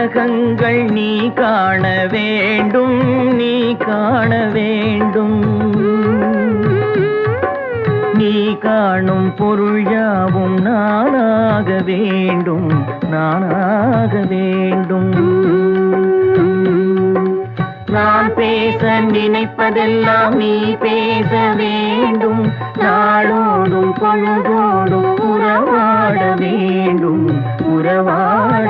உலகங்கள் நீ காண வேண்டும், நீ காண வேண்டும். நீ காணும் பொருள் யாவும் நானாக வேண்டும், நானாக வேண்டும். நான் பேச நினைப்பதெல்லாம் நீ பேச வேண்டும். நாளோடும் பொழுதோடும் உறவாட வேண்டும், உறவாட